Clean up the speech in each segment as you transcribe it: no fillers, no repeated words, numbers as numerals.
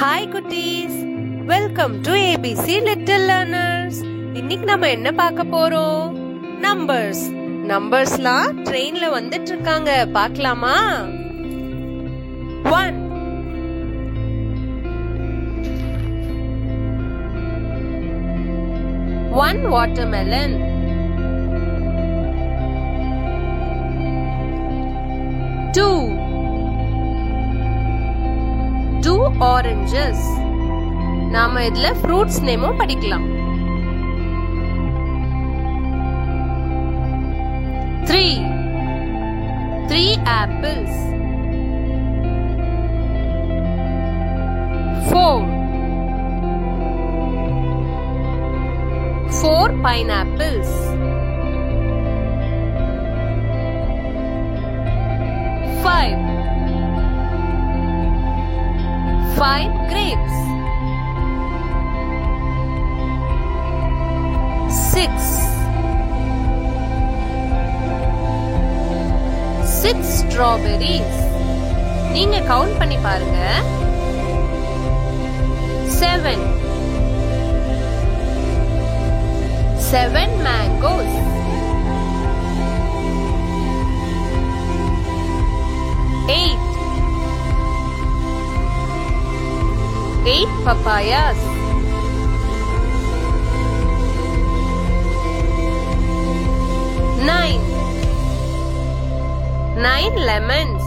Hi குட்டீஸ், welcome to ABC little learners. இன்னைக்கு நம்ம என்ன பார்க்க போறோம்? நம்பர்ஸ்லாம் ட்ரெயின்ல வந்துட்டு இருக்காங்க, பார்க்கலாமா? 1 1 watermelon, 2 2 oranges. நாம இதுல ஃப்ரூட்ஸ் நேமும் படிக்கலாம். 3 apples, 4 pineapples, 5 grapes, 6 strawberries. நீங்க கவுண்ட் பண்ணி பாருங்க. 7 mangoes, 8 papayas, 9 lemons,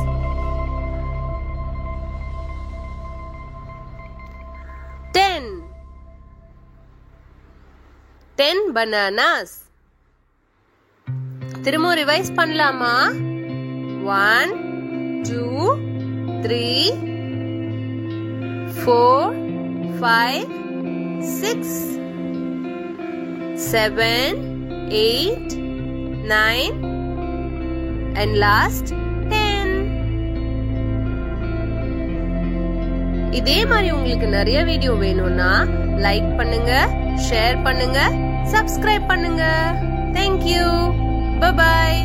10 bananas. திரும்ப ரிவைஸ் பண்ணலாமா? 1 2 3 4 5 6 7 8 9 and last 10. இதே மாதிரி உங்களுக்கு நிறைய வீடியோ வேணும்னா லைக் பண்ணுங்க, ஷேர் பண்ணுங்க, சப்ஸ்கிரைப் பண்ணுங்க. Thank you. Bye bye.